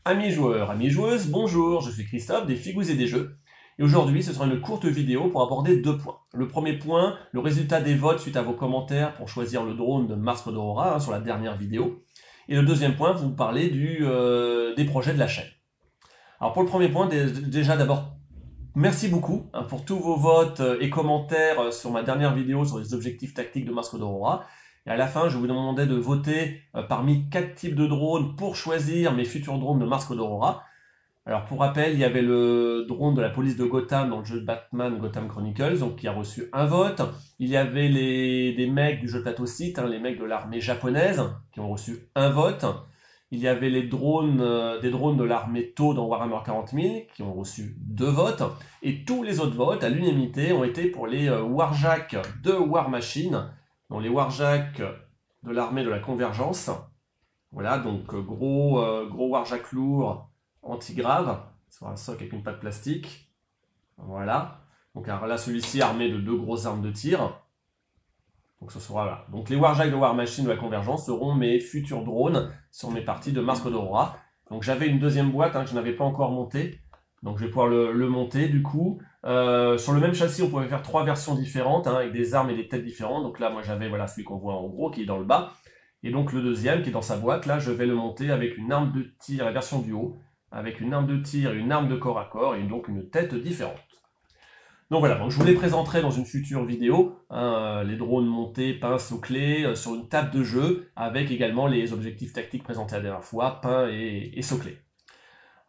Amis joueurs, amis joueuses, bonjour, je suis Christophe des Figous et des Jeux. Et aujourd'hui, ce sera une courte vidéo pour aborder deux points. Le premier point, le résultat des votes suite à vos commentaires pour choisir le drone de Mars Code Aurora sur la dernière vidéo. Et le deuxième point, vous parler des projets de la chaîne. Alors pour le premier point, déjà d'abord, merci beaucoup pour tous vos votes et commentaires sur ma dernière vidéo sur les objectifs tactiques de Mars Code Aurora. Et à la fin, je vous demandais de voter parmi 4 types de drones pour choisir mes futurs drones de Mars Code Aurora. Alors pour rappel, il y avait le drone de la police de Gotham dans le jeu de Batman Gotham Chronicles, donc qui a reçu un vote. Il y avait des mecs du jeu de plateau site, les mecs de l'armée japonaise, qui ont reçu un vote. Il y avait des drones de l'armée Tau dans Warhammer 40 000, qui ont reçu 2 votes. Et tous les autres votes, à l'unanimité, ont été pour les Warjack de War Machine, donc les Warjack de l'armée de la Convergence. Voilà, donc gros Warjack lourd, anti-grave, sur un socle avec une patte plastique. Voilà. Donc alors là, celui-ci armé de 2 grosses armes de tir. Donc ce sera là. Donc les Warjack de War Machine de la Convergence seront mes futurs drones sur mes parties de Mars Code Aurora. Donc j'avais une deuxième boîte que je n'avais pas encore montée. Donc je vais pouvoir le monter du coup. Sur le même châssis, on pouvait faire 3 versions différentes, avec des armes et des têtes différentes. Donc là, moi j'avais celui qu'on voit en gros qui est dans le bas. Et donc le deuxième qui est dans sa boîte, là je vais le monter avec une arme de tir, la version du haut, avec une arme de tir et une arme de corps à corps, et donc une tête différente. Donc voilà, donc je vous les présenterai dans une future vidéo, les drones montés, peints, soclés, sur une table de jeu, avec également les objectifs tactiques présentés la dernière fois, peints et soclés.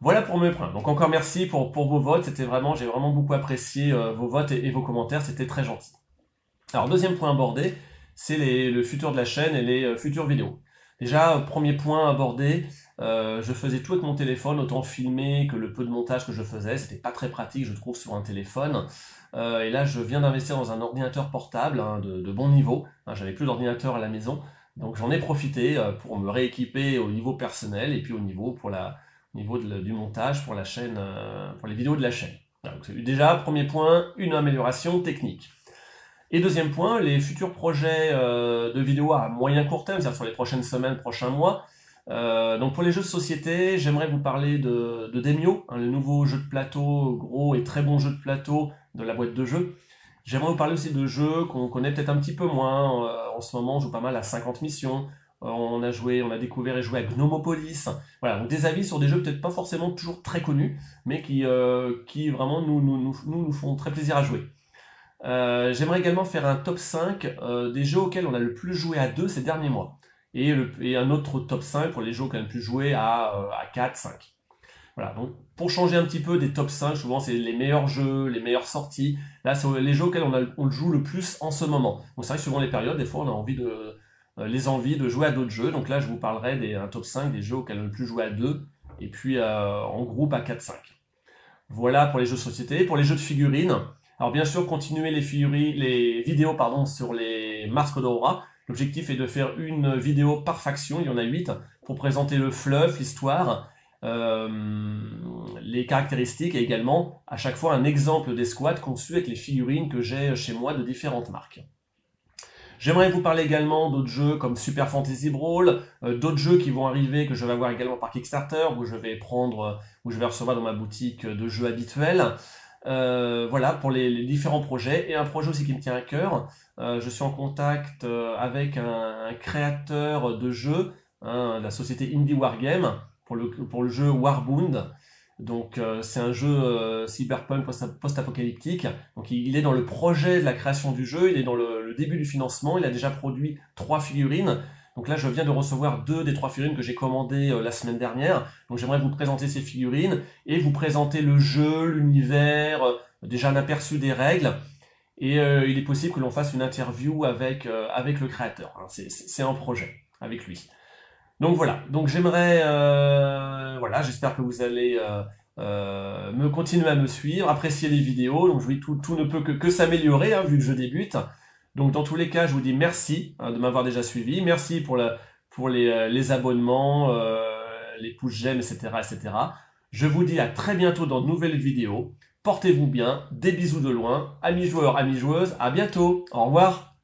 Voilà pour mes points. Donc encore merci pour vos votes, j'ai vraiment beaucoup apprécié vos votes et vos commentaires, c'était très gentil. Alors deuxième point abordé, c'est le futur de la chaîne et les futures vidéos. Déjà, premier point abordé, je faisais tout avec mon téléphone, autant filmer que le peu de montage que je faisais, c'était pas très pratique je trouve sur un téléphone. Et là je viens d'investir dans un ordinateur portable de bon niveau, j'avais plus d'ordinateur à la maison, donc j'en ai profité pour me rééquiper au niveau personnel et puis au niveau du montage pour la chaîne, pour les vidéos de la chaîne. Donc déjà, premier point, une amélioration technique. Et deuxième point, les futurs projets de vidéos à moyen court terme, c'est-à-dire sur les prochaines semaines, prochains mois. Donc pour les jeux de société, j'aimerais vous parler de Demio, le nouveau jeu de plateau, gros et très bon jeu de plateau de la boîte de jeux. J'aimerais vous parler aussi de jeux qu'on connaît peut-être un petit peu moins. En ce moment, on joue pas mal à 50 missions. On a découvert et joué à Gnomopolis. Voilà, donc des avis sur des jeux peut-être pas forcément toujours très connus, mais qui vraiment nous font très plaisir à jouer. J'aimerais également faire un top 5 des jeux auxquels on a le plus joué à 2 ces derniers mois. Et un autre top 5 pour les jeux auxquels on a le plus joué à 4, 5. Voilà, donc pour changer un petit peu des top 5, souvent c'est les meilleurs jeux, les meilleures sorties. Là, c'est les jeux auxquels on joue le plus en ce moment. Donc c'est vrai que suivant les périodes, des fois on a envie de jouer à d'autres jeux. Donc là, je vous parlerai un top 5 des jeux auxquels on a le plus joué à 2, et puis en groupe à 4, 5. Voilà pour les jeux de société. Pour les jeux de figurines, alors bien sûr, continuer les vidéos sur les Mars Code Aurora. L'objectif est de faire une vidéo par faction, il y en a 8, pour présenter le fluff, l'histoire, les caractéristiques et également à chaque fois un exemple d'escouade conçu avec les figurines que j'ai chez moi de différentes marques. J'aimerais vous parler également d'autres jeux comme Super Fantasy Brawl, d'autres jeux qui vont arriver que je vais avoir également par Kickstarter, où je vais recevoir dans ma boutique de jeux habituels. Voilà pour les différents projets, et un projet aussi qui me tient à cœur. Je suis en contact avec un créateur de jeux, la société Indie Wargame, pour le jeu Warbound. Donc c'est un jeu cyberpunk post-apocalyptique. Donc il est dans le projet de la création du jeu, il est dans le début du financement, il a déjà produit 3 figurines. Donc là, je viens de recevoir 2 des 3 figurines que j'ai commandées la semaine dernière. Donc j'aimerais vous présenter ces figurines et vous présenter le jeu, l'univers, déjà un aperçu des règles. Et il est possible que l'on fasse une interview avec le créateur. C'est un projet avec lui. Donc voilà. Donc j'aimerais, j'espère que vous allez continuer à me suivre, apprécier les vidéos. Donc je vous dis, tout ne peut que s'améliorer vu que je débute. Donc dans tous les cas, je vous dis merci de m'avoir déjà suivi, merci pour les abonnements, les pouces j'aime, etc., etc. Je vous dis à très bientôt dans de nouvelles vidéos. Portez-vous bien, des bisous de loin, amis joueurs, amis joueuses, à bientôt, au revoir.